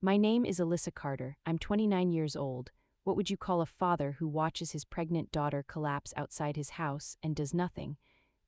My name is Alyssa Carter. I'm 29 years old. What would you call a father who watches his pregnant daughter collapse outside his house and does nothing?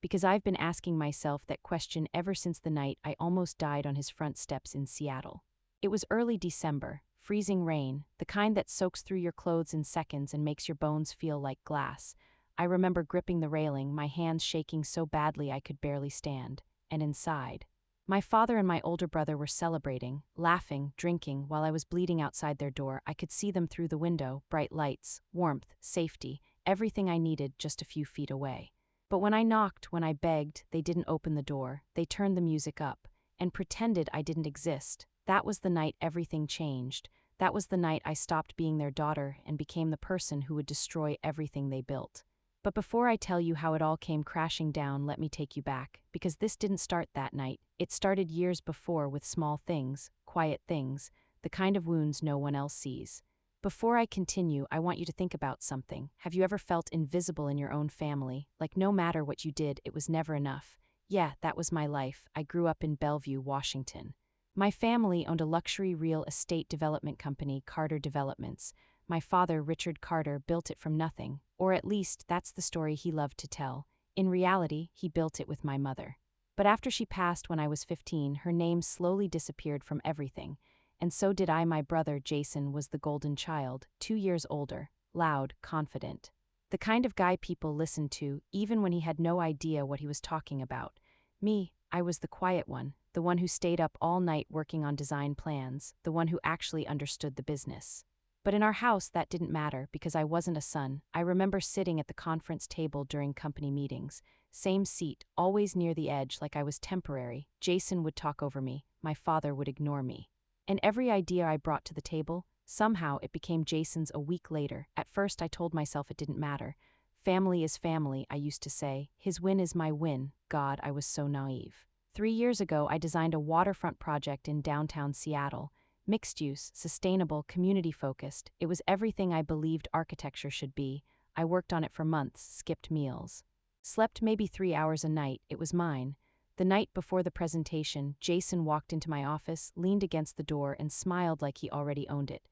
Because I've been asking myself that question ever since the night I almost died on his front steps in Seattle. It was early December, freezing rain, the kind that soaks through your clothes in seconds and makes your bones feel like glass. I remember gripping the railing, my hands shaking so badly I could barely stand. And inside, my father and my older brother were celebrating, laughing, drinking. While I was bleeding outside their door, I could see them through the window, bright lights, warmth, safety, everything I needed just a few feet away. But when I knocked, when I begged, they didn't open the door. They turned the music up and pretended I didn't exist. That was the night everything changed. That was the night I stopped being their daughter and became the person who would destroy everything they built. But before I tell you how it all came crashing down, let me take you back, because this didn't start that night. It started years before with small things, quiet things, the kind of wounds no one else sees. Before I continue, I want you to think about something. Have you ever felt invisible in your own family? Like no matter what you did, it was never enough. Yeah, that was my life. I grew up in Bellevue, Washington. My family owned a luxury real estate development company, Carter Developments. My father, Richard Carter, built it from nothing, or at least that's the story he loved to tell. In reality, he built it with my mother. But after she passed when I was 15, her name slowly disappeared from everything. And so did I. My brother, Jason, was the golden child, 2 years older, loud, confident. The kind of guy people listened to, even when he had no idea what he was talking about. Me, I was the quiet one, the one who stayed up all night working on design plans, the one who actually understood the business. But in our house that didn't matter because I wasn't a son. I remember sitting at the conference table during company meetings. Same seat, always near the edge like I was temporary. Jason would talk over me, my father would ignore me. And every idea I brought to the table, somehow it became Jason's a week later. At first I told myself it didn't matter. Family is family, I used to say. His win is my win. God, I was so naive. 3 years ago I designed a waterfront project in downtown Seattle. Mixed-use, sustainable, community-focused. It was everything I believed architecture should be. I worked on it for months, skipped meals. Slept maybe 3 hours a night. It was mine. The night before the presentation, Jason walked into my office, leaned against the door, and smiled like he already owned it.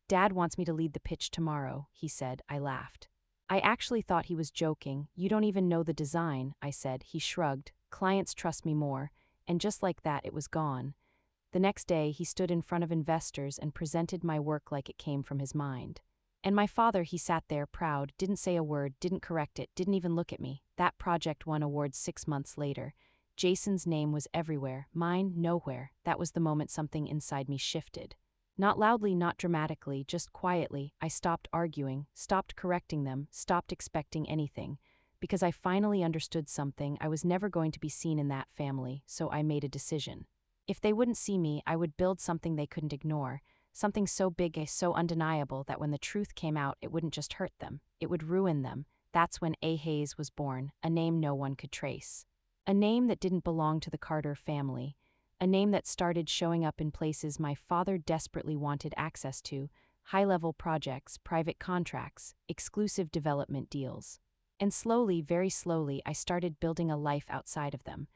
"Dad wants me to lead the pitch tomorrow," he said. I laughed. I actually thought he was joking. "You don't even know the design," I said. He shrugged. "Clients trust me more." And just like that, it was gone. The next day, he stood in front of investors and presented my work like it came from his mind. And my father, he sat there, proud, didn't say a word, didn't correct it, didn't even look at me. That project won awards 6 months later. Jason's name was everywhere, mine nowhere. That was the moment something inside me shifted. Not loudly, not dramatically, just quietly. I stopped arguing, stopped correcting them, stopped expecting anything. Because I finally understood something. I was never going to be seen in that family, so I made a decision. If they wouldn't see me, I would build something they couldn't ignore, something so big, so undeniable that when the truth came out, it wouldn't just hurt them, it would ruin them. That's when A. Hayes was born, a name no one could trace. A name that didn't belong to the Carter family, a name that started showing up in places my father desperately wanted access to, high-level projects, private contracts, exclusive development deals. And slowly, very slowly, I started building a life outside of them.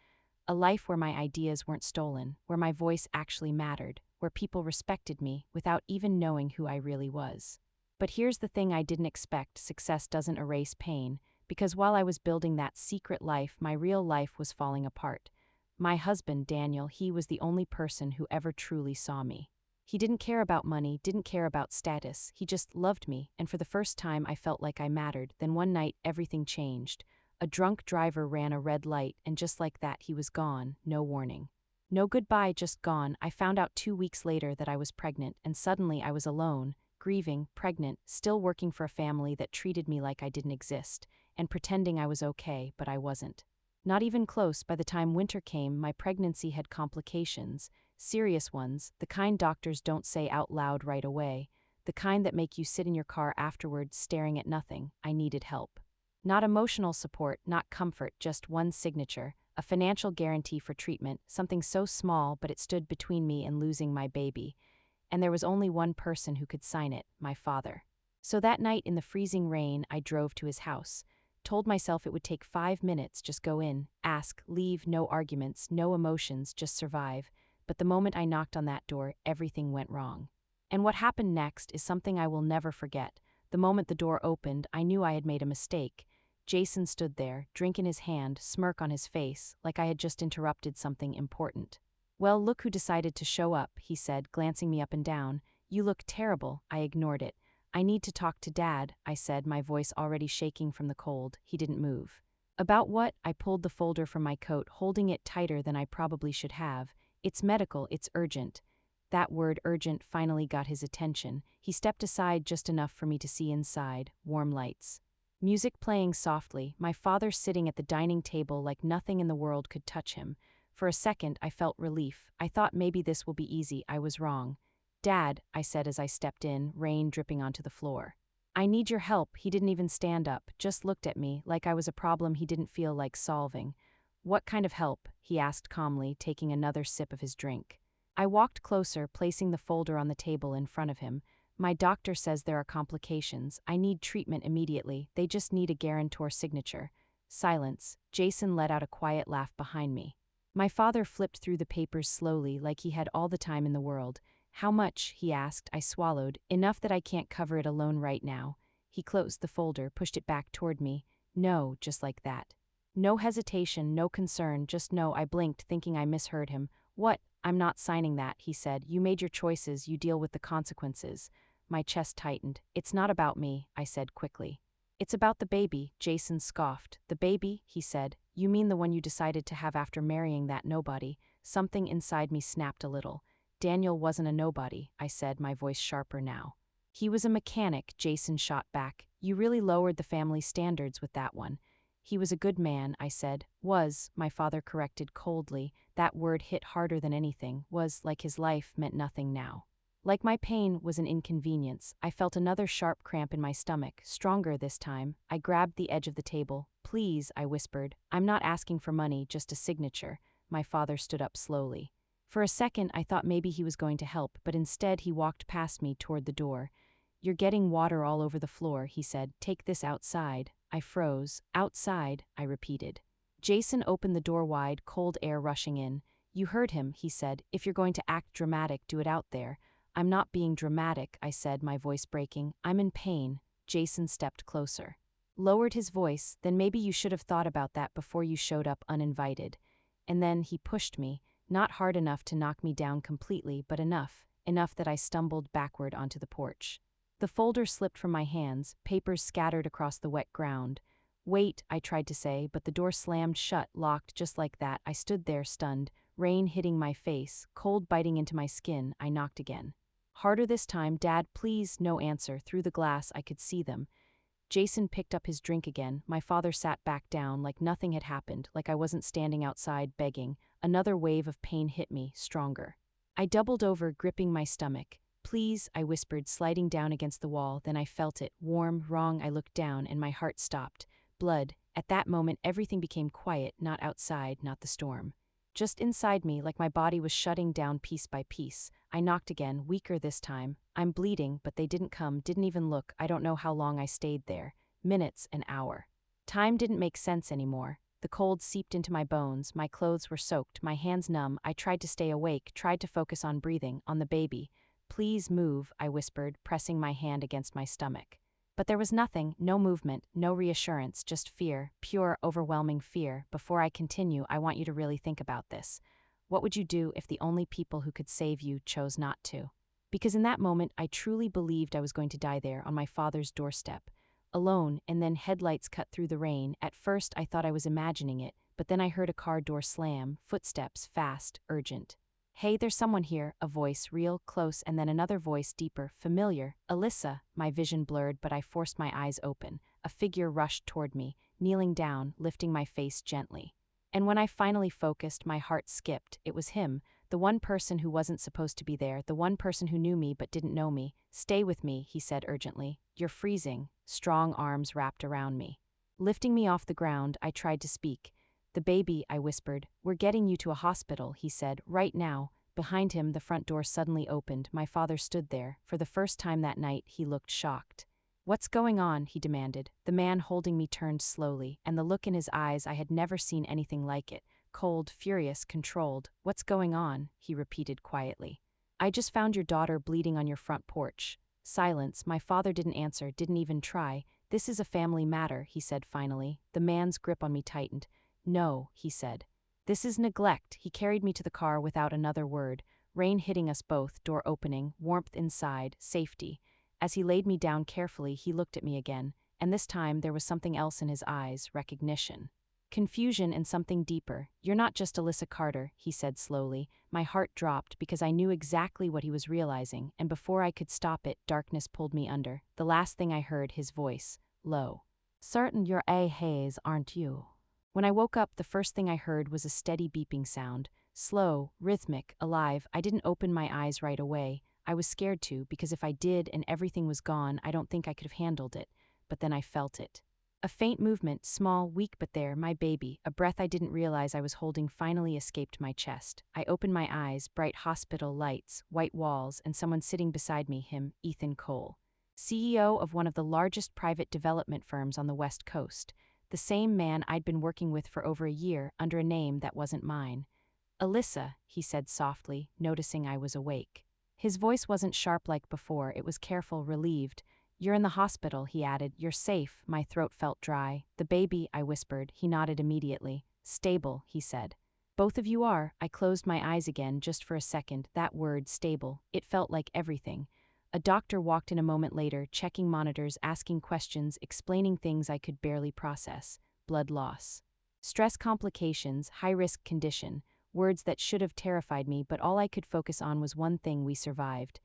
A life where my ideas weren't stolen, where my voice actually mattered, where people respected me without even knowing who I really was. But here's the thing I didn't expect: success doesn't erase pain, because while I was building that secret life, my real life was falling apart. My husband, Daniel, he was the only person who ever truly saw me. He didn't care about money, didn't care about status, he just loved me, and for the first time I felt like I mattered. Then one night, everything changed. A drunk driver ran a red light, and just like that, he was gone, no warning. No goodbye, just gone. I found out 2 weeks later that I was pregnant, and suddenly I was alone, grieving, pregnant, still working for a family that treated me like I didn't exist, and pretending I was okay, but I wasn't. Not even close. By the time winter came, my pregnancy had complications, serious ones, the kind doctors don't say out loud right away, the kind that make you sit in your car afterward staring at nothing. I needed help. Not emotional support, not comfort, just one signature, a financial guarantee for treatment, something so small but it stood between me and losing my baby. And there was only one person who could sign it, my father. So that night in the freezing rain, I drove to his house. Told myself it would take 5 minutes, just go in, ask, leave, no arguments, no emotions, just survive. But the moment I knocked on that door, everything went wrong. And what happened next is something I will never forget. The moment the door opened, I knew I had made a mistake. Jason stood there, drink in his hand, smirk on his face, like I had just interrupted something important. "Well, look who decided to show up," he said, glancing me up and down. "You look terrible." I ignored it. "I need to talk to Dad," I said, my voice already shaking from the cold. He didn't move. "About what?" I pulled the folder from my coat, holding it tighter than I probably should have. "It's medical, it's urgent." That word urgent finally got his attention. He stepped aside just enough for me to see inside, warm lights. Music playing softly, my father sitting at the dining table like nothing in the world could touch him. For a second, I felt relief. I thought maybe this will be easy. I was wrong. "Dad," I said as I stepped in, rain dripping onto the floor. "I need your help." He didn't even stand up, just looked at me like I was a problem he didn't feel like solving. "What kind of help?" he asked calmly, taking another sip of his drink. I walked closer, placing the folder on the table in front of him. "My doctor says there are complications. I need treatment immediately. They just need a guarantor signature." Silence. Jason let out a quiet laugh behind me. My father flipped through the papers slowly, like he had all the time in the world. "How much?" he asked. I swallowed. "Enough that I can't cover it alone right now." He closed the folder, pushed it back toward me. "No," just like that. No hesitation, no concern, just no. I blinked, thinking I misheard him. "What?" "I'm not signing that," he said. "You made your choices, you deal with the consequences." My chest tightened. "It's not about me," I said quickly. "It's about the baby," Jason scoffed. "The baby?" he said. "You mean the one you decided to have after marrying that nobody?" Something inside me snapped a little. "Daniel wasn't a nobody," I said, my voice sharper now. "He was a mechanic," Jason shot back. "You really lowered the family standards with that one." "He was a good man," I said. "Was," my father corrected coldly. That word hit harder than anything. Was, like his life, meant nothing now. Like my pain was an inconvenience. I felt another sharp cramp in my stomach, stronger this time. I grabbed the edge of the table. "Please," I whispered. "I'm not asking for money, just a signature." My father stood up slowly. For a second, I thought maybe he was going to help, but instead he walked past me toward the door. "You're getting water all over the floor," he said. "Take this outside." I froze. "Outside," I repeated. Jason opened the door wide, cold air rushing in. "You heard him," he said. "If you're going to act dramatic, do it out there." "I'm not being dramatic," I said, my voice breaking. "I'm in pain." Jason stepped closer. Lowered his voice. "Then maybe you should have thought about that before you showed up uninvited." And then he pushed me, not hard enough to knock me down completely, but enough that I stumbled backward onto the porch. The folder slipped from my hands, papers scattered across the wet ground. "Wait," I tried to say, but the door slammed shut, locked just like that. I stood there, stunned, rain hitting my face, cold biting into my skin. I knocked again. Harder this time. "Dad, please." No answer. Through the glass, I could see them. Jason picked up his drink again. My father sat back down, like nothing had happened, like I wasn't standing outside begging. Another wave of pain hit me, stronger. I doubled over, gripping my stomach. "Please," I whispered, sliding down against the wall. Then I felt it. Warm, wrong. I looked down, and my heart stopped. Blood. At that moment, everything became quiet, not outside, not the storm. Just inside me, like my body was shutting down piece by piece. I knocked again, weaker this time. "I'm bleeding," but they didn't come, didn't even look. I don't know how long I stayed there. Minutes, an hour. Time didn't make sense anymore. The cold seeped into my bones, my clothes were soaked, my hands numb. I tried to stay awake, tried to focus on breathing, on the baby. "Please move," I whispered, pressing my hand against my stomach. But there was nothing, no movement, no reassurance, just fear, pure, overwhelming fear. "Before I continue, I want you to really think about this. What would you do if the only people who could save you chose not to?" Because in that moment, I truly believed I was going to die there on my father's doorstep. Alone, and then headlights cut through the rain. At first, I thought I was imagining it, but then I heard a car door slam, footsteps, fast, urgent. "Hey, there's someone here," a voice, real, close, and then another voice, deeper, familiar. "Alyssa." My vision blurred, but I forced my eyes open. A figure rushed toward me, kneeling down, lifting my face gently. And when I finally focused, my heart skipped. It was him, the one person who wasn't supposed to be there, the one person who knew me but didn't know me. "Stay with me," he said urgently. "You're freezing." Strong arms wrapped around me. Lifting me off the ground, I tried to speak. "The baby," I whispered. "We're getting you to a hospital," he said. "Right now." Behind him, the front door suddenly opened. My father stood there. For the first time that night, he looked shocked. "What's going on?" he demanded. The man holding me turned slowly, and the look in his eyes, I had never seen anything like it. Cold, furious, controlled. "What's going on?" he repeated quietly. I just found your daughter bleeding on your front porch. Silence. My father didn't answer, didn't even try. This is a family matter, he said finally. The man's grip on me tightened. No, he said. This is neglect. He carried me to the car without another word. Rain hitting us both, door opening, warmth inside, safety. As he laid me down carefully, he looked at me again, and this time there was something else in his eyes, recognition. Confusion and something deeper. You're not just Alyssa Carter, he said slowly. My heart dropped because I knew exactly what he was realizing, and before I could stop it, darkness pulled me under. The last thing I heard, his voice, low. Certain you're A. Hayes, aren't you? When I woke up, the first thing I heard was a steady beeping sound. Slow, rhythmic, alive. I didn't open my eyes right away. I was scared to, because if I did and everything was gone, I don't think I could have handled it. But then I felt it. A faint movement, small, weak, but there, my baby, a breath I didn't realize I was holding finally escaped my chest. I opened my eyes, bright hospital lights, white walls, and someone sitting beside me, him, Ethan Cole. CEO of one of the largest private development firms on the West Coast. The same man I'd been working with for over a year, under a name that wasn't mine. Alyssa, he said softly, noticing I was awake. His voice wasn't sharp like before, it was careful, relieved. You're in the hospital, he added. You're safe. My throat felt dry. The baby, I whispered. He nodded immediately. Stable, he said. Both of you are. I closed my eyes again just for a second. That word, stable, it felt like everything. A doctor walked in a moment later, checking monitors, asking questions, explaining things I could barely process. Blood loss. Stress complications, high-risk condition. Words that should have terrified me, but all I could focus on was one thing: we survived.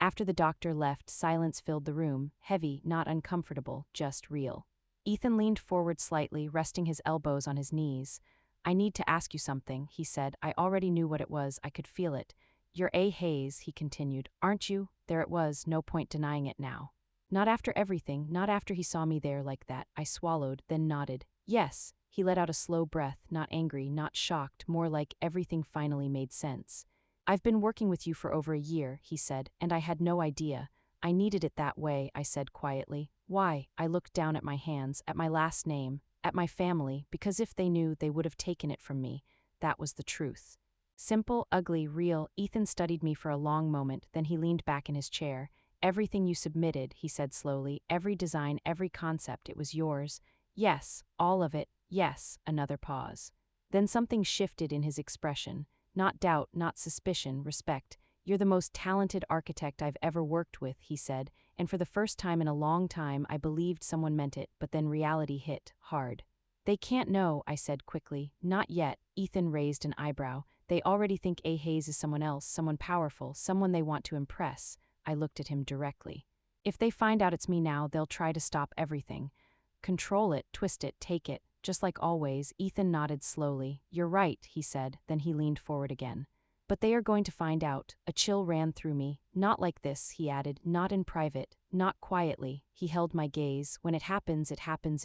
After the doctor left, silence filled the room, heavy, not uncomfortable, just real. Ethan leaned forward slightly, resting his elbows on his knees. I need to ask you something, he said. I already knew what it was, I could feel it. You're A. Hayes, he continued, aren't you? There it was, no point denying it now. Not after everything, not after he saw me there like that. I swallowed, then nodded. Yes. He let out a slow breath, not angry, not shocked, more like everything finally made sense. I've been working with you for over a year, he said, and I had no idea. I needed it that way, I said quietly. Why? I looked down at my hands, at my last name, at my family, because if they knew, they would have taken it from me. That was the truth. Simple, ugly, real. Ethan studied me for a long moment, then he leaned back in his chair. Everything you submitted, he said slowly, every design, every concept, it was yours. Yes, all of it, yes. Another pause. Then something shifted in his expression. Not doubt, not suspicion, respect. You're the most talented architect I've ever worked with, he said, and for the first time in a long time I believed someone meant it, but then reality hit, hard. They can't know, I said quickly. Not yet. Ethan raised an eyebrow. They already think A. Hayes is someone else, someone powerful, someone they want to impress. I looked at him directly. If they find out it's me now, they'll try to stop everything. Control it, twist it, take it. Just like always, Ethan nodded slowly. You're right, he said, then he leaned forward again. But they are going to find out. A chill ran through me. Not like this, he added, not in private, not quietly. He held my gaze. When it happens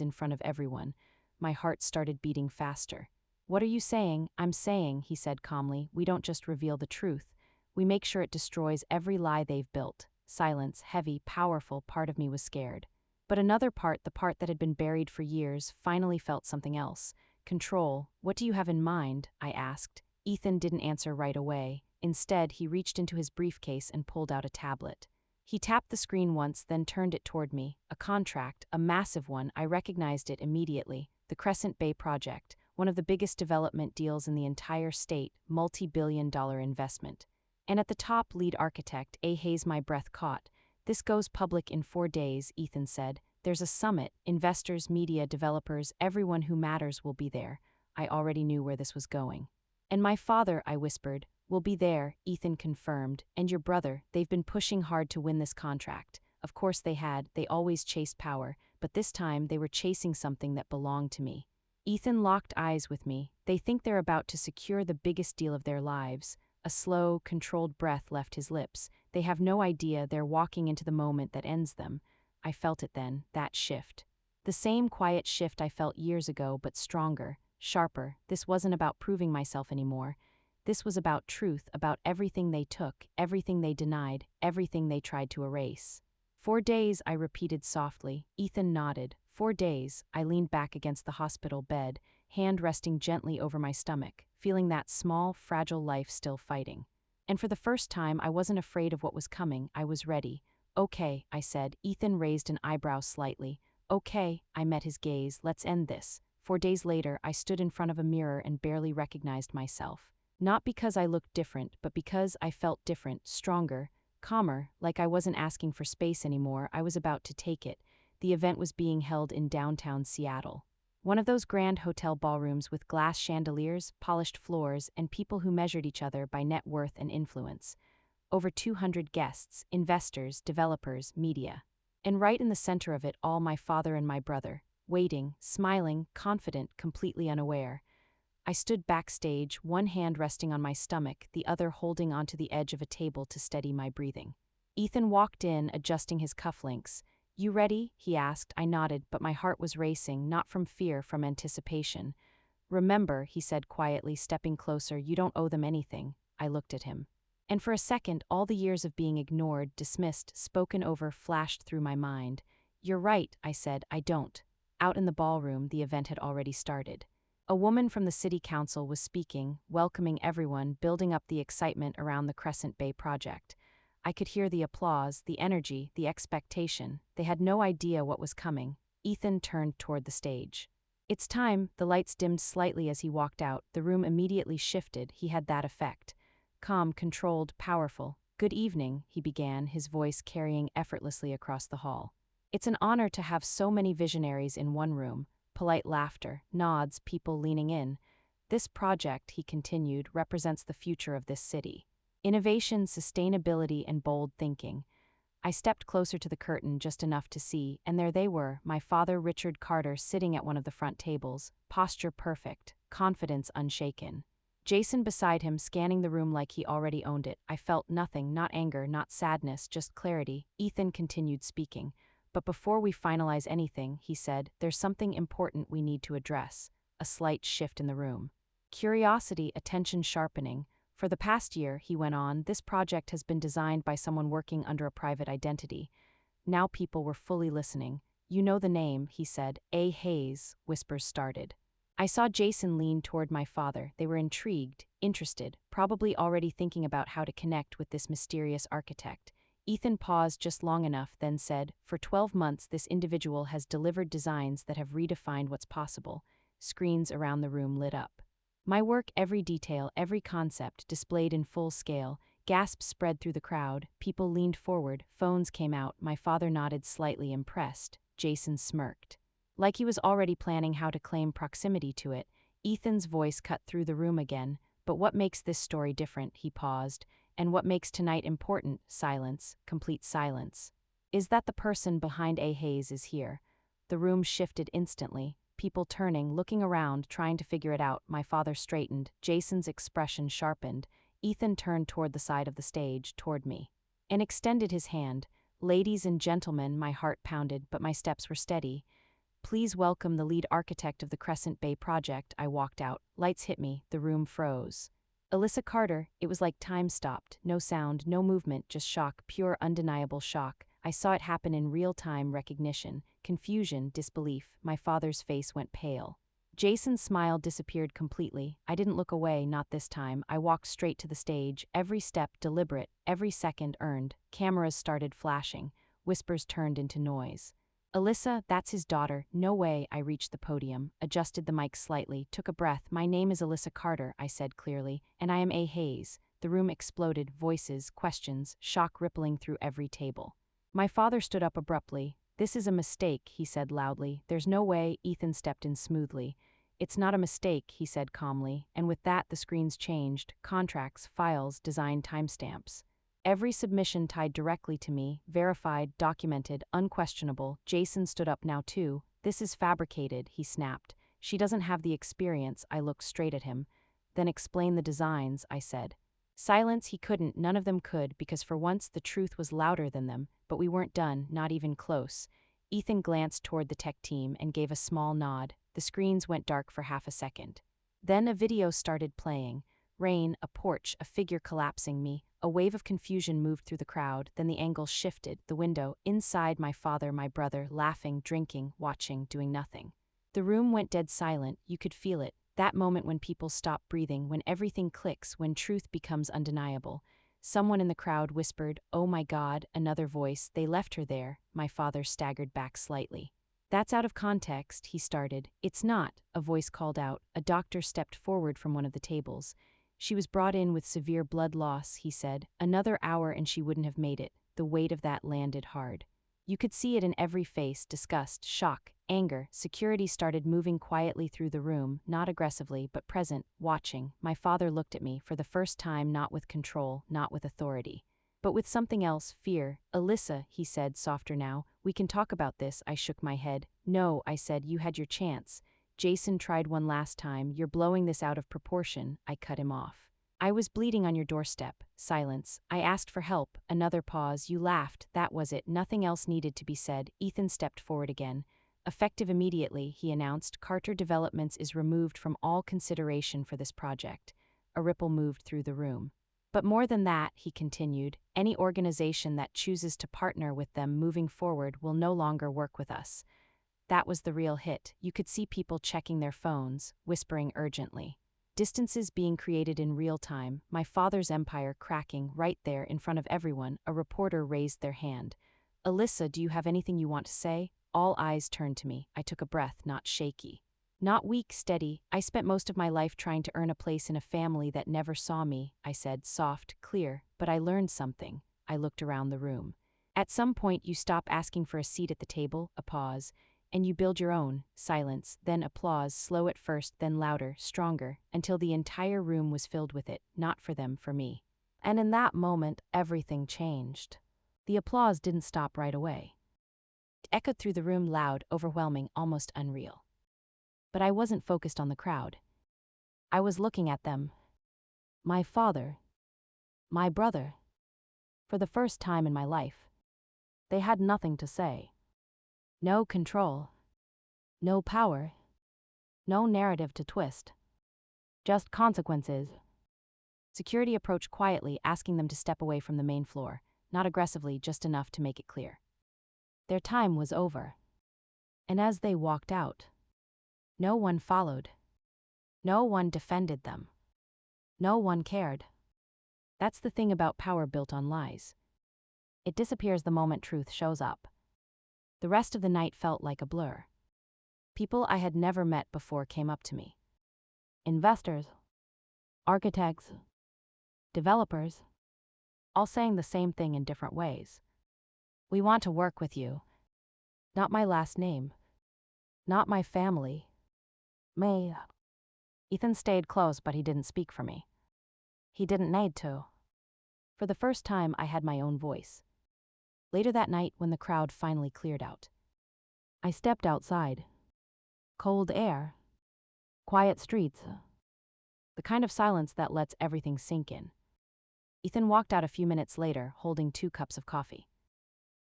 in front of everyone. My heart started beating faster. What are you saying? I'm saying, he said calmly, we don't just reveal the truth. We make sure it destroys every lie they've built. Silence, heavy, powerful, part of me was scared. But another part, the part that had been buried for years, finally felt something else. Control. What do you have in mind? I asked. Ethan didn't answer right away. Instead, he reached into his briefcase and pulled out a tablet. He tapped the screen once, then turned it toward me. A contract, a massive one. I recognized it immediately. The Crescent Bay project, one of the biggest development deals in the entire state, multi-billion-dollar investment. And at the top, lead architect, A. Hayes. My breath caught. This goes public in 4 days, Ethan said. There's a summit. Investors, media, developers, everyone who matters will be there. I already knew where this was going. And my father, I whispered, will be there, Ethan confirmed. And your brother, they've been pushing hard to win this contract. Of course they had, they always chased power, but this time they were chasing something that belonged to me. Ethan locked eyes with me. They think they're about to secure the biggest deal of their lives. A slow, controlled breath left his lips. They have no idea they're walking into the moment that ends them. I felt it then, that shift. The same quiet shift I felt years ago, but stronger, sharper. This wasn't about proving myself anymore. This was about truth, about everything they took, everything they denied, everything they tried to erase. 4 days, I repeated softly. Ethan nodded. 4 days. I leaned back against the hospital bed, hand resting gently over my stomach, feeling that small, fragile life still fighting. And for the first time, I wasn't afraid of what was coming. I was ready. Okay, I said. Ethan raised an eyebrow slightly. Okay, I met his gaze. Let's end this. 4 days later, I stood in front of a mirror and barely recognized myself. Not because I looked different, but because I felt different, stronger, calmer, like I wasn't asking for space anymore. I was about to take it. The event was being held in downtown Seattle. One of those grand hotel ballrooms with glass chandeliers, polished floors, and people who measured each other by net worth and influence. Over 200 guests, investors, developers, media. And right in the center of it all, my father and my brother, waiting, smiling, confident, completely unaware. I stood backstage, one hand resting on my stomach, the other holding onto the edge of a table to steady my breathing. Ethan walked in, adjusting his cufflinks. "You ready?" he asked. I nodded, but my heart was racing, not from fear, from anticipation. "Remember," he said quietly, stepping closer, "you don't owe them anything." I looked at him. And for a second, all the years of being ignored, dismissed, spoken over flashed through my mind. "You're right," I said, "I don't." Out in the ballroom, the event had already started. A woman from the city council was speaking, welcoming everyone, building up the excitement around the Crescent Bay project. I could hear the applause, the energy, the expectation. They had no idea what was coming. Ethan turned toward the stage. "It's time." The lights dimmed slightly as he walked out. The room immediately shifted. He had that effect. Calm, controlled, powerful. "Good evening," he began, his voice carrying effortlessly across the hall. "It's an honor to have so many visionaries in one room." Polite laughter, nods, people leaning in. "This project," he continued, "represents the future of this city. Innovation, sustainability, and bold thinking." I stepped closer to the curtain just enough to see, and there they were, my father, Richard Carter, sitting at one of the front tables, posture perfect, confidence unshaken. Jason beside him, scanning the room like he already owned it. I felt nothing, not anger, not sadness, just clarity. Ethan continued speaking. "But before we finalize anything," he said, "there's something important we need to address." A slight shift in the room. Curiosity, attention sharpening. "For the past year," he went on, "this project has been designed by someone working under a private identity." Now people were fully listening. "You know the name," he said. "A. Hayes," whispers started. I saw Jason lean toward my father. They were intrigued, interested, probably already thinking about how to connect with this mysterious architect. Ethan paused just long enough, then said, "For 12 months, this individual has delivered designs that have redefined what's possible." Screens around the room lit up. My work, every detail, every concept, displayed in full scale. Gasps spread through the crowd. People leaned forward. Phones came out. My father nodded, slightly impressed. Jason smirked. Like he was already planning how to claim proximity to it. Ethan's voice cut through the room again. "But what makes this story different?" He paused. "And what makes tonight important?" Silence, complete silence. "Is that the person behind A. Hayes is here." The room shifted instantly. People turning, looking around, trying to figure it out. My father straightened. Jason's expression sharpened. Ethan turned toward the side of the stage, toward me, and extended his hand. "Ladies and gentlemen," my heart pounded, but my steps were steady. "Please welcome the lead architect of the Crescent Bay project." I walked out. Lights hit me. The room froze. Alyssa Carter. It was like time stopped. No sound, no movement, just shock, pure undeniable shock. I saw it happen in real time, recognition, confusion, disbelief. My father's face went pale. Jason's smile disappeared completely. I didn't look away, not this time. I walked straight to the stage, every step deliberate, every second earned. Cameras started flashing. Whispers turned into noise. "Alyssa, that's his daughter." "No way." I reached the podium, adjusted the mic slightly, took a breath. "My name is Alyssa Carter," I said clearly, "and I am A. Hayes." The room exploded, voices, questions, shock rippling through every table. My father stood up abruptly. "This is a mistake," he said loudly. "There's no way." Ethan stepped in smoothly. "It's not a mistake," he said calmly, and with that the screens changed, contracts, files, design timestamps. Every submission tied directly to me, verified, documented, unquestionable. Jason stood up now too. "This is fabricated," he snapped. "She doesn't have the experience." I looked straight at him. "Then explain the designs," I said. Silence. He couldn't, none of them could, because for once the truth was louder than them, but we weren't done, not even close. Ethan glanced toward the tech team and gave a small nod. The screens went dark for half a second. Then a video started playing. Rain, a porch, a figure collapsing me. A wave of confusion moved through the crowd, then the angle shifted, the window, inside my father, my brother, laughing, drinking, watching, doing nothing. The room went dead silent. You could feel it. That moment when people stop breathing, when everything clicks, when truth becomes undeniable. Someone in the crowd whispered, "Oh my God," another voice, "They left her there." My father staggered back slightly. "That's out of context," he started. "It's not," a voice called out. A doctor stepped forward from one of the tables. "She was brought in with severe blood loss," he said. "Another hour and she wouldn't have made it." The weight of that landed hard. You could see it in every face: disgust, shock, anger. Security started moving quietly through the room, not aggressively, but present, watching. My father looked at me, for the first time, not with control, not with authority, but with something else: fear. "Alyssa," he said, softer now, "we can talk about this." I shook my head. "No," I said, "you had your chance. Jason tried one last time. You're blowing this out of proportion." I cut him off. "I was bleeding on your doorstep." Silence. "I asked for help." Another pause. "You laughed." That was it. Nothing else needed to be said. Ethan stepped forward again. "Effective immediately," he announced. "Carter Developments is removed from all consideration for this project." A ripple moved through the room. "But more than that," he continued, "any organization that chooses to partner with them moving forward will no longer work with us." That was the real hit. You could see people checking their phones, whispering urgently. Distances being created in real time, my father's empire cracking right there in front of everyone. A reporter raised their hand. "Alyssa, do you have anything you want to say?" All eyes turned to me. I took a breath, not shaky, not weak, steady. "I spent most of my life trying to earn a place in a family that never saw me," I said, soft, clear, "but I learned something." I looked around the room. "At some point you stop asking for a seat at the table." A pause. "And you build your own." Silence, then applause, slow at first, then louder, stronger, until the entire room was filled with it. Not for them, for me. And in that moment, everything changed. The applause didn't stop right away. It echoed through the room, loud, overwhelming, almost unreal. But I wasn't focused on the crowd. I was looking at them. My father. My brother. For the first time in my life. They had nothing to say. No control. No power. No narrative to twist. Just consequences. Security approached quietly, asking them to step away from the main floor, not aggressively, just enough to make it clear. Their time was over. And as they walked out, no one followed. No one defended them. No one cared. That's the thing about power built on lies. It disappears the moment truth shows up. The rest of the night felt like a blur. People I had never met before came up to me. Investors, architects, developers, all saying the same thing in different ways. "We want to work with you." Not my last name. Not my family. Me. Ethan stayed close, but he didn't speak for me. He didn't need to. For the first time, I had my own voice. Later that night, when the crowd finally cleared out, I stepped outside. Cold air. Quiet streets. The kind of silence that lets everything sink in. Ethan walked out a few minutes later, holding 2 cups of coffee.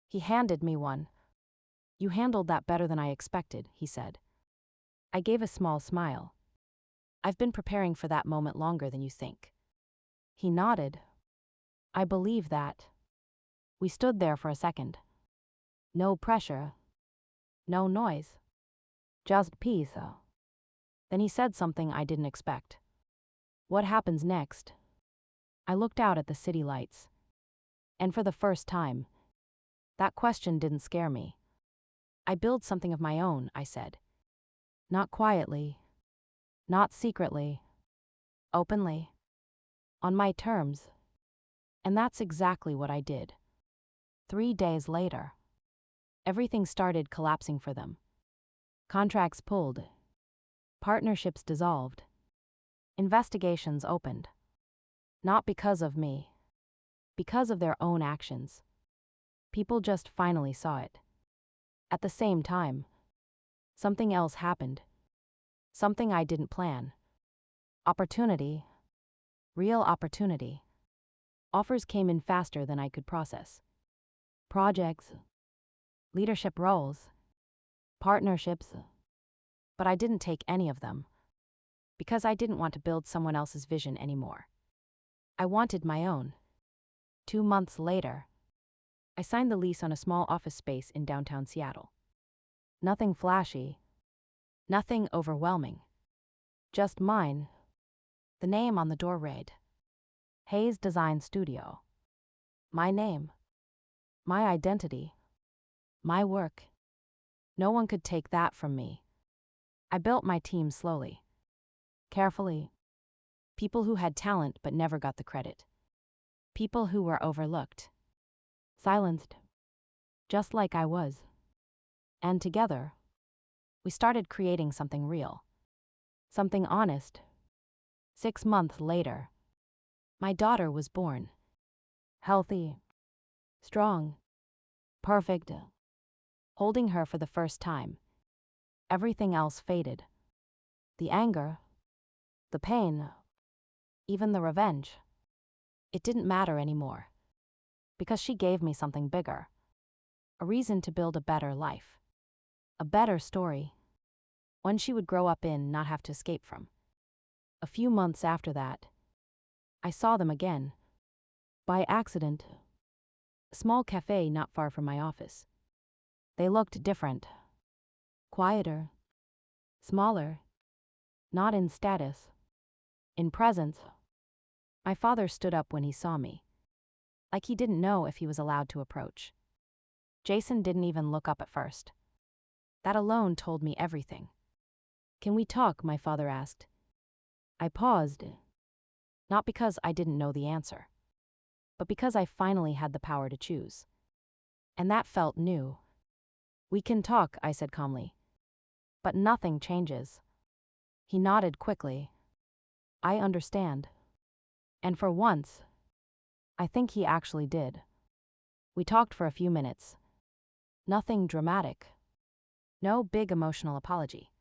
He handed me one. "You handled that better than I expected," he said. I gave a small smile. "I've been preparing for that moment longer than you think." He nodded. "I believe that." We stood there for a second. No pressure. No noise. Just peace. Then he said something I didn't expect. "What happens next?" I looked out at the city lights. And for the first time, that question didn't scare me. "I build something of my own," I said. "Not quietly. Not secretly. Openly. On my terms." And that's exactly what I did. 3 days later, everything started collapsing for them. Contracts pulled. Partnerships dissolved. Investigations opened. Not because of me. Because of their own actions. People just finally saw it. At the same time, something else happened. Something I didn't plan. Opportunity. Real opportunity. Offers came in faster than I could process. Projects. Leadership roles. Partnerships. But I didn't take any of them. Because I didn't want to build someone else's vision anymore. I wanted my own. 2 months later, I signed the lease on a small office space in downtown Seattle. Nothing flashy. Nothing overwhelming. Just mine. The name on the door read, Hayes Design Studio. My name. My identity. My work. No one could take that from me. I built my team slowly. Carefully. People who had talent but never got the credit. People who were overlooked. Silenced. Just like I was. And together, we started creating something real. Something honest. 6 months later, my daughter was born. Healthy. Strong. Perfect. Holding her for the first time, everything else faded. The anger. The pain. Even the revenge. It didn't matter anymore. Because she gave me something bigger. A reason to build a better life. A better story. One she would grow up in, not have to escape from. A few months after that, I saw them again. By accident. A small cafe not far from my office. They looked different. Quieter. Smaller. Not in status. In presence. My father stood up when he saw me. Like he didn't know if he was allowed to approach. Jason didn't even look up at first. That alone told me everything. "Can we talk?" my father asked. I paused. Not because I didn't know the answer, but because I finally had the power to choose. And that felt new. "We can talk," I said calmly. "But nothing changes." He nodded quickly. "I understand." And for once, I think he actually did. We talked for a few minutes. Nothing dramatic. No big emotional apology.